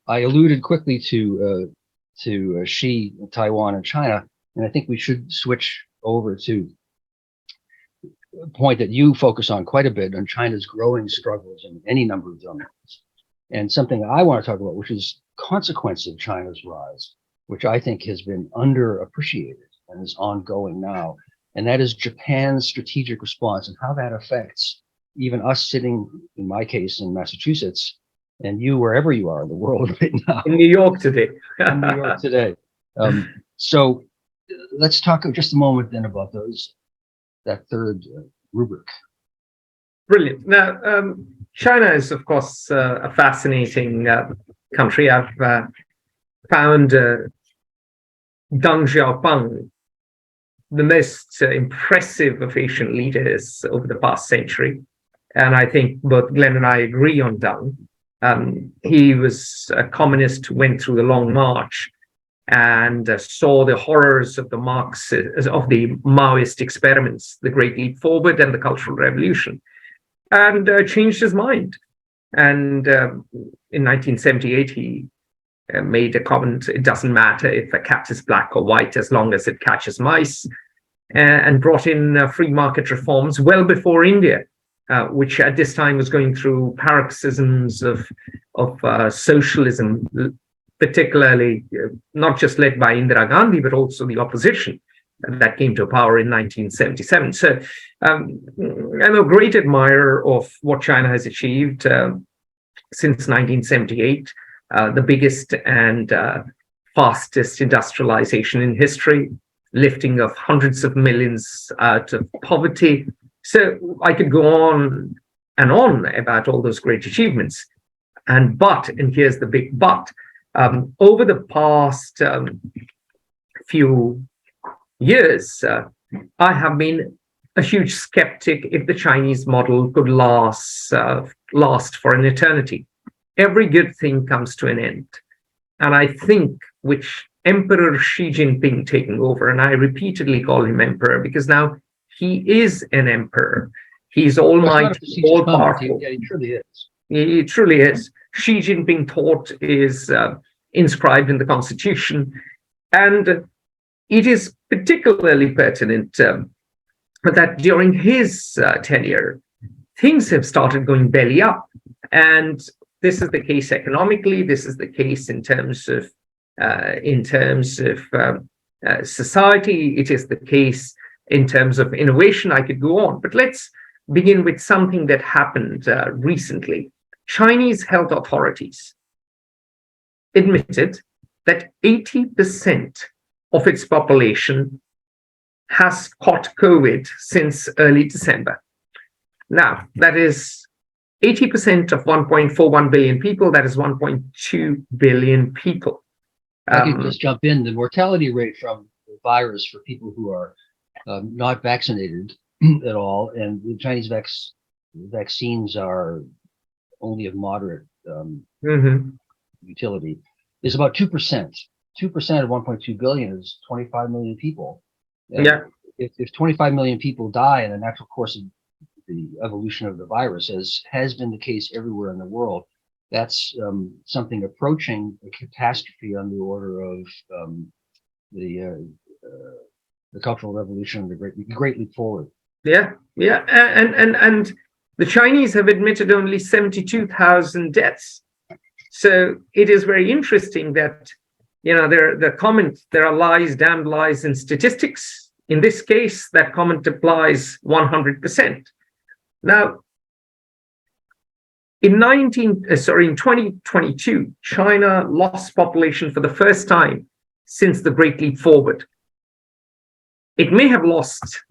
I alluded quickly to Xi, Taiwan, and China, and I think we should switch over to a point that you focus on quite a bit on China's growing struggles in any number of domains, and something I want to talk about, which is consequence of China's rise, which I think has been underappreciated and is ongoing now, and that is Japan's strategic response and how that affects even us sitting, in my case, in Massachusetts, and you wherever you are in the world right now. In New York today. In New York today. So let's talk just a moment then about that third rubric. Brilliant. Now, China is, of course, a fascinating country. I've found Deng Xiaoping the most impressive of Asian leaders over the past century. And I think both Glenn and I agree on Deng. He was a communist who went through the Long March and saw the horrors of the Maoist experiments, the Great Leap Forward and the Cultural Revolution, and changed his mind. And in 1978, he made a comment: it doesn't matter if a cat is black or white as long as it catches mice, and brought in free market reforms well before India, which at this time was going through paroxysms of socialism, particularly not just led by Indira Gandhi, but also the opposition that came to power in 1977. So I'm a great admirer of what China has achieved since 1978, the biggest and fastest industrialization in history, lifting of hundreds of millions out of poverty. So I could go on and on about all those great achievements. And here's the big but, over the past few years, I have been a huge skeptic if the Chinese model could last for an eternity. Every good thing comes to an end. And I think with Emperor Xi Jinping taking over, and I repeatedly call him emperor because now he is an emperor. He's almighty, all powerful. Yeah, he truly is. He truly is. Xi Jinping thought is inscribed in the constitution. And it is particularly pertinent that during his tenure, things have started going belly up. And this is the case economically. This is the case in terms of society. It is the case in terms of innovation. I could go on, but let's begin with something that happened recently. Chinese health authorities admitted that 80% of its population has caught COVID since early December. Now, that is 80% of 1.41 billion people. That is 1.2 billion people. I can just jump in. The mortality rate from the virus for people who are not vaccinated at all, and the Chinese vaccines are only of moderate utility, is about 2%. 2% of 1.2 billion is 25 million people. And yeah. If 25 million people die in the natural course of the evolution of the virus, as has been the case everywhere in the world, that's something approaching a catastrophe on the order of the Cultural Revolution, the Great Leap Forward. Yeah. And the Chinese have admitted only 72,000 deaths. So it is very interesting that, the comment, there are lies, damned lies in statistics. In this case, that comment applies 100%. Now, in 2022, China lost population for the first time since the Great Leap Forward. It may have lost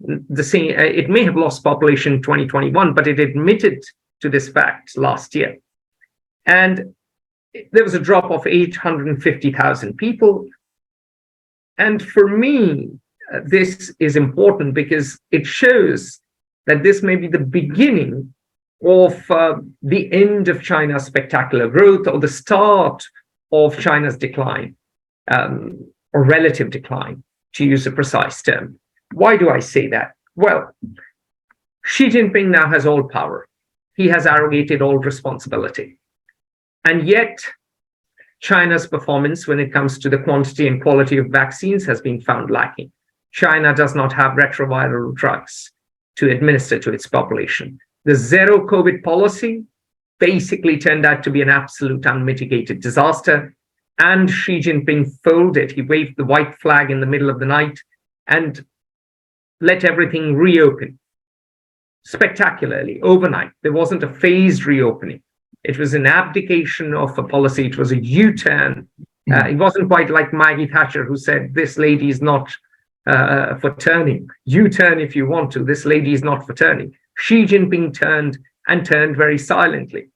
population in 2021, but it admitted to this fact last year. And there was a drop of 850,000 people. And for me, this is important because it shows that this may be the beginning of the end of China's spectacular growth, or the start of China's decline, or relative decline, to use a precise term. Why do I say that? Well, Xi Jinping now has all power. He has arrogated all responsibility. And yet, China's performance when it comes to the quantity and quality of vaccines has been found lacking. China does not have retroviral drugs to administer to its population. The zero COVID policy basically turned out to be an absolute unmitigated disaster. And Xi Jinping folded. He waved the white flag in the middle of the night and let everything reopen spectacularly overnight. There wasn't a phased reopening. It was an abdication of a policy. It was a U-turn. It wasn't quite like Maggie Thatcher, who said, this lady is not for turning. You turn if you want to. This lady is not for turning. Xi Jinping turned and turned very silently.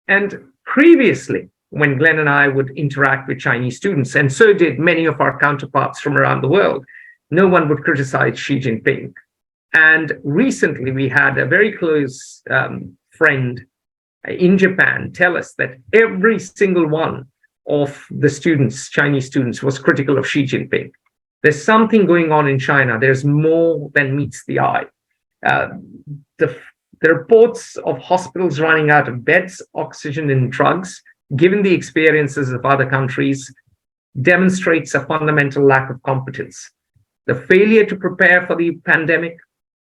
And previously, when Glenn and I would interact with Chinese students, and so did many of our counterparts from around the world, no one would criticize Xi Jinping. And recently, we had a very close friend in Japan tell us that every single one of the students, Chinese students, was critical of Xi Jinping. There's something going on in China. There's more than meets the eye. The reports of hospitals running out of beds, oxygen, and drugs, given the experiences of other countries, demonstrates a fundamental lack of competence. The failure to prepare for the pandemic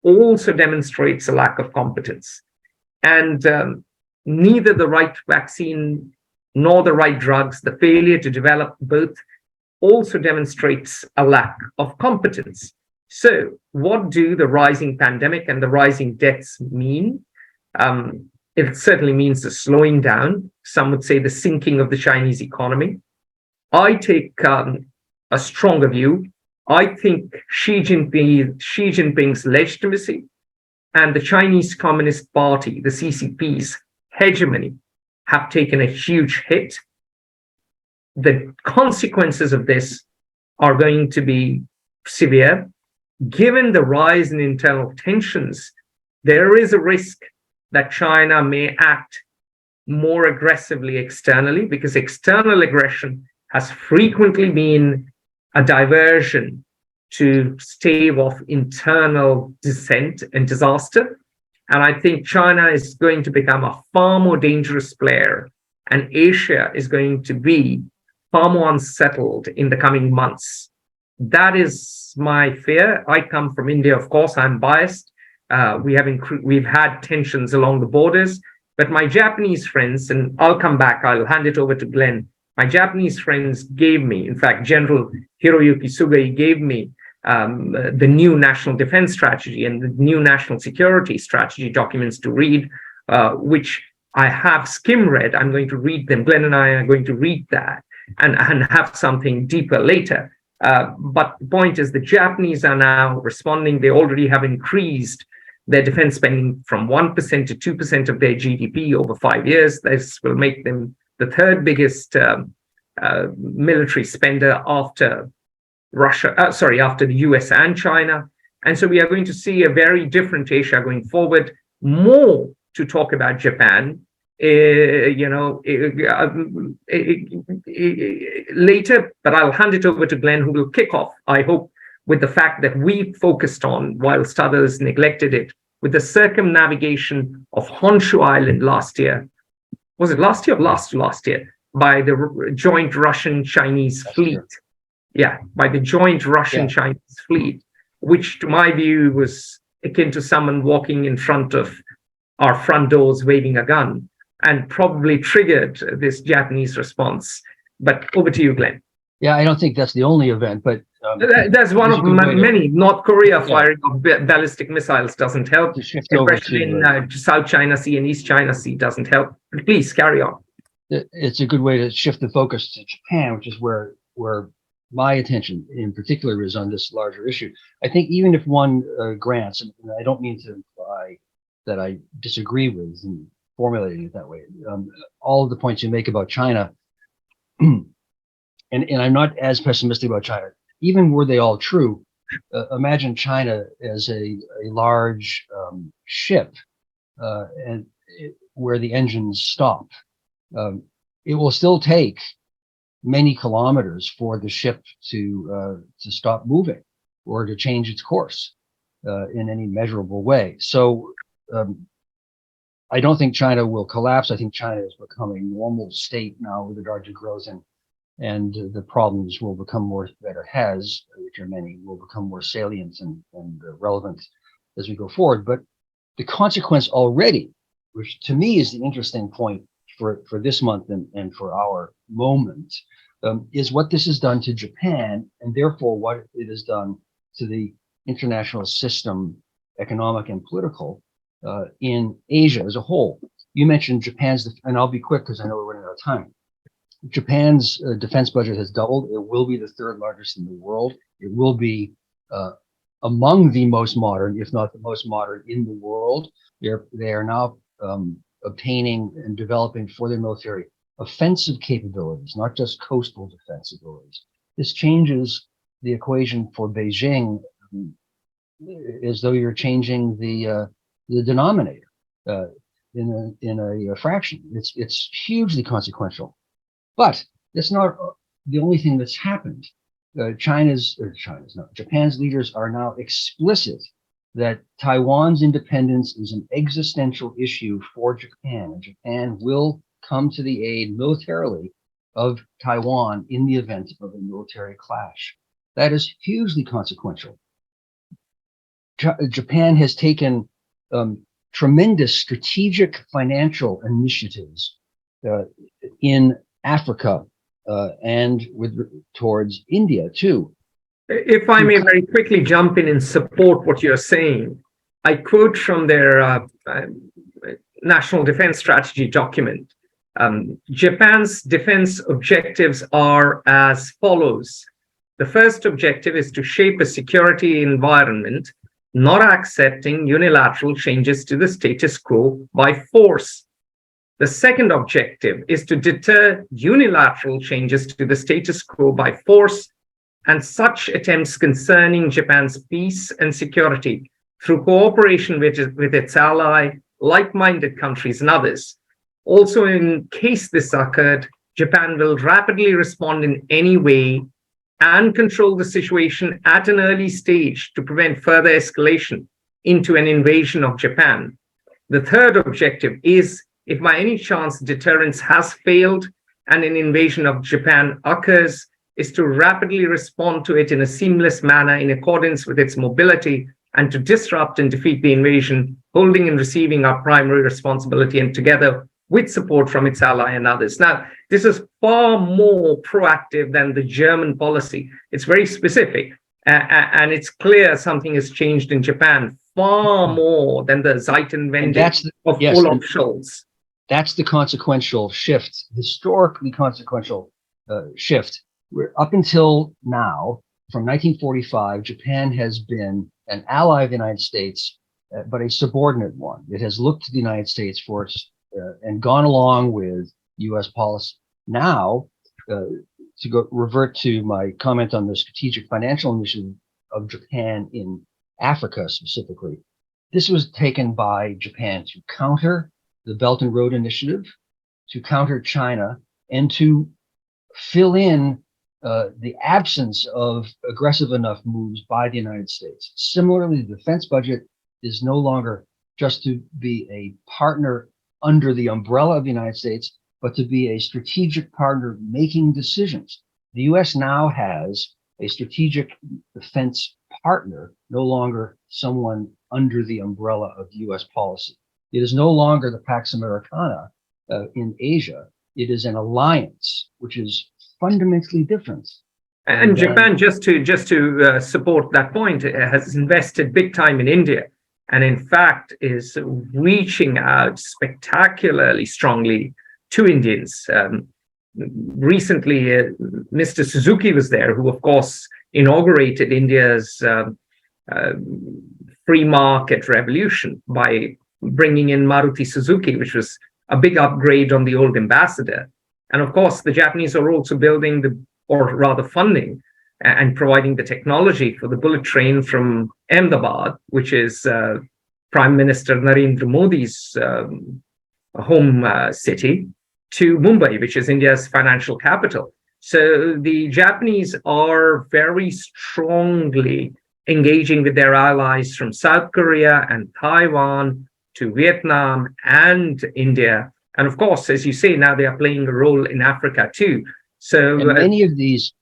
also demonstrates a lack of competence. And neither the right vaccine nor the right drugs, the failure to develop both, also demonstrates a lack of competence. So what do the rising pandemic and the rising deaths mean? It certainly means the slowing down. Some would say the sinking of the Chinese economy. I take a stronger view. I think Xi Jinping's legitimacy and the Chinese Communist Party, the CCP's hegemony, have taken a huge hit. The consequences of this are going to be severe. Given the rise in internal tensions, there is a risk that China may act more aggressively externally, because external aggression has frequently been a diversion to stave off internal dissent and disaster. And I think China is going to become a far more dangerous player, and Asia is going to be far more unsettled in the coming months. That is my fear. I come from India, of course. I'm biased. We've had tensions along the borders, but my Japanese friends, and I'll come back, I'll hand it over to Glenn. My Japanese friends gave me, in fact, General Hiroyuki Sugai gave me the new national defense strategy and the new national security strategy documents to read, which I have skim read. I'm going to read them. Glenn and I are going to read that and have something deeper later. But the point is, the Japanese are now responding. They already have increased their defense spending from 1% to 2% of their GDP over 5 years. This will make them the third biggest military spender after after the US and China. And so we are going to see a very different Asia going forward. More to talk about Japan, later, but I'll hand it over to Glenn, who will kick off, I hope, with the fact that we focused on, whilst others neglected it, with the circumnavigation of Honshu Island last year. Was it last year or last year? By the joint Russian-Chinese fleet. Yeah, by the joint Russian-Chinese fleet, which to my view was akin to someone walking in front of our front doors waving a gun, and probably triggered this Japanese response. But over to you, Glenn. Yeah, I don't think that's the only event, but that's one of many. North Korea firing of ballistic missiles doesn't help. Especially in South China Sea and East China Sea doesn't help. Please carry on. It's a good way to shift the focus to Japan, which is where my attention in particular is on this larger issue. I think even if one grants, and I don't mean to imply that I disagree with and formulating it that way, all of the points you make about China, and I'm not as pessimistic about China, even were they all true. Imagine China as a large ship, and where the engines stop. It will still take many kilometers for the ship to stop moving or to change its course in any measurable way. So I don't think China will collapse. I think China has become a normal state now with regard to growth, and the problems will become more, that it has, which are many, will become more salient and relevant as we go forward. But the consequence already, which to me is the interesting point for this month and for our moment, is what this has done to Japan, and therefore what it has done to the international system, economic and political, in Asia as a whole. You mentioned Japan's, and I'll be quick because I know we're running out of time. Japan's defense budget has doubled. It will be the third largest in the world. It will be among the most modern, if not the most modern in the world. They are now obtaining and developing for their military offensive capabilities, not just coastal defense abilities. This changes the equation for Beijing, as though you're changing the denominator in a fraction. It's hugely consequential. But that's not the only thing that's happened. Japan's leaders are now explicit that Taiwan's independence is an existential issue for Japan, and Japan will come to the aid militarily of Taiwan in the event of a military clash. That is hugely consequential. Japan has taken tremendous strategic financial initiatives in Africa and towards India too. If I may very quickly jump in and support what you're saying, I quote from their National Defense Strategy document. Japan's defense objectives are as follows. The first objective is to shape a security environment, not accepting unilateral changes to the status quo by force. The second objective is to deter unilateral changes to the status quo by force and such attempts concerning Japan's peace and security through cooperation with its ally, like-minded countries and others. Also, in case this occurred, Japan will rapidly respond in any way and control the situation at an early stage to prevent further escalation into an invasion of Japan. The third objective is, if by any chance deterrence has failed and an invasion of Japan occurs, is to rapidly respond to it in a seamless manner in accordance with its mobility and to disrupt and defeat the invasion, holding and receiving our primary responsibility and together with support from its ally and others. Now, this is far more proactive than the German policy. It's very specific, and it's clear something has changed in Japan far more than the Zeitenwende of Olaf Scholz. That's the consequential shift, historically consequential shift. Where up until now, from 1945, Japan has been an ally of the United States, but a subordinate one. It has looked to the United States for and gone along with U.S. policy. Now, to revert to my comment on the strategic financial initiative of Japan in Africa specifically, this was taken by Japan to counter the Belt and Road Initiative, to counter China, and to fill in the absence of aggressive enough moves by the United States. Similarly, the defense budget is no longer just to be a partner under the umbrella of the United States, but to be a strategic partner making decisions. The U.S. now has a strategic defense partner, no longer someone under the umbrella of U.S. policy. It is no longer the Pax Americana in Asia. It is an alliance, which is fundamentally different. And Japan, just to support that point, has invested big time in India, and in fact is reaching out spectacularly strongly to Indians. Recently, Mr. Suzuki was there, who of course inaugurated India's free market revolution by bringing in Maruti Suzuki, which was a big upgrade on the old ambassador. And of course, the Japanese are also building or rather funding and providing the technology for the bullet train from Ahmedabad, which is Prime Minister Narendra Modi's home city, to Mumbai, which is India's financial capital. So the Japanese are very strongly engaging with their allies from South Korea and Taiwan to Vietnam and India. And of course, as you say, now they are playing a role in Africa too. So and many of these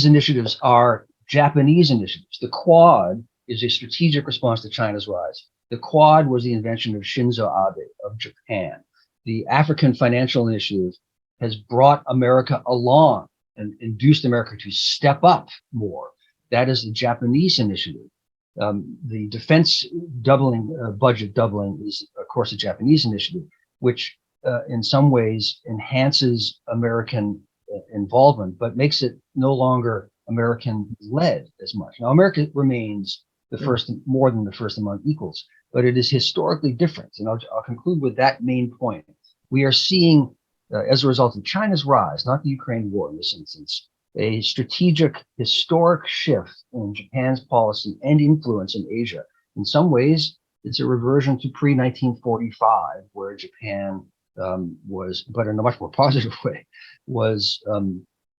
initiatives are Japanese initiatives. The Quad is a strategic response to China's rise. The Quad was the invention of Shinzo Abe of Japan. The African Financial Initiative has brought America along and induced America to step up more. That is the Japanese initiative. The defense budget doubling is, of course, a Japanese initiative, which in some ways enhances American involvement, but makes it no longer American-led as much. Now, America remains the first, more than the first among equals, but it is historically different. And I'll conclude with that main point. We are seeing, as a result of China's rise, not the Ukraine war in this instance, a strategic, historic shift in Japan's policy and influence in Asia. In some ways, it's a reversion to pre-1945, where Japan was, but in a much more positive way, was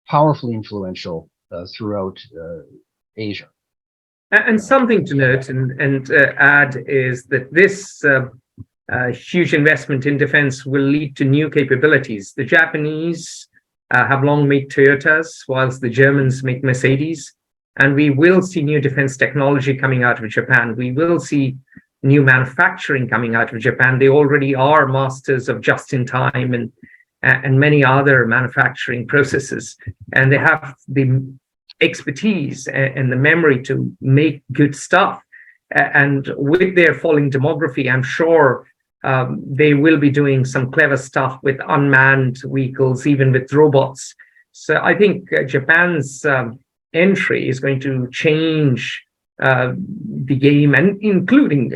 powerfully influential throughout Asia. And something to note and add is that this huge investment in defense will lead to new capabilities. The Japanese have long made Toyotas, whilst the Germans make Mercedes. And we will see new defense technology coming out of Japan. We will see new manufacturing coming out of Japan. They already are masters of just-in-time and many other manufacturing processes. And they have the expertise and the memory to make good stuff. And with their falling demography, I'm sure they will be doing some clever stuff with unmanned vehicles, even with robots. So I think Japan's entry is going to change the game, and including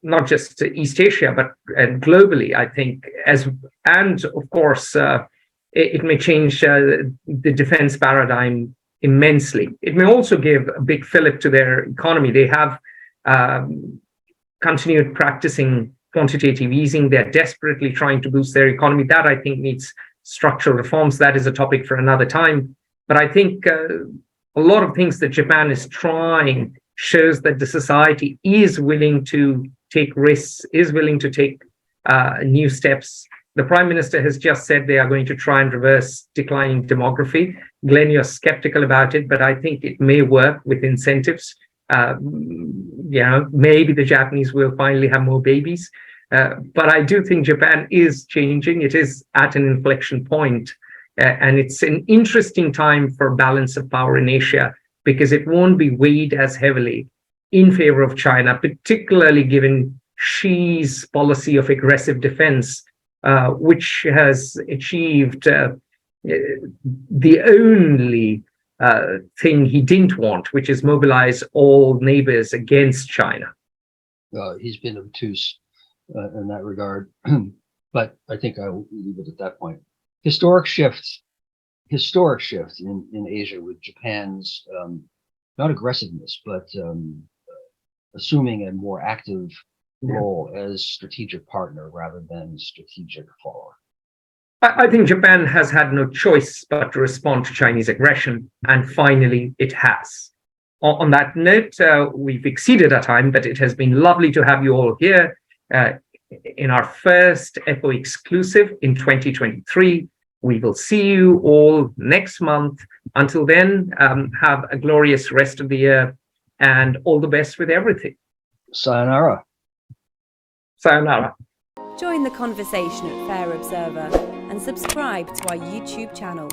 not just East Asia, but globally, I think, and of course, it may change the defense paradigm immensely. It may also give a big fillip to their economy. They have continued practicing quantitative easing. They're desperately trying to boost their economy. That, I think, needs structural reforms. That is a topic for another time. But I think a lot of things that Japan is trying shows that the society is willing to take risks, is willing to take new steps. The Prime Minister has just said they are going to try and reverse declining demography. Glenn, you're skeptical about it, but I think it may work with incentives. Maybe the Japanese will finally have more babies. But I do think Japan is changing. It is at an inflection point. And it's an interesting time for balance of power in Asia, because it won't be weighed as heavily in favor of China, particularly given Xi's policy of aggressive defense, which has achieved the only thing he didn't want, which is mobilize all neighbors against China. He's been obtuse in that regard, but I think I will leave it at that point. Historic shifts in Asia, with Japan's not aggressiveness, but assuming a more active role as strategic partner rather than strategic follower. I think Japan has had no choice but to respond to Chinese aggression, and finally it has. On that note, we've exceeded our time, but it has been lovely to have you all here in our first FO exclusive in 2023. We will see you all next month. Until then, have a glorious rest of the year and all the best with everything. Sayonara. Sayonara. Join the conversation at Fair Observer and subscribe to our YouTube channel.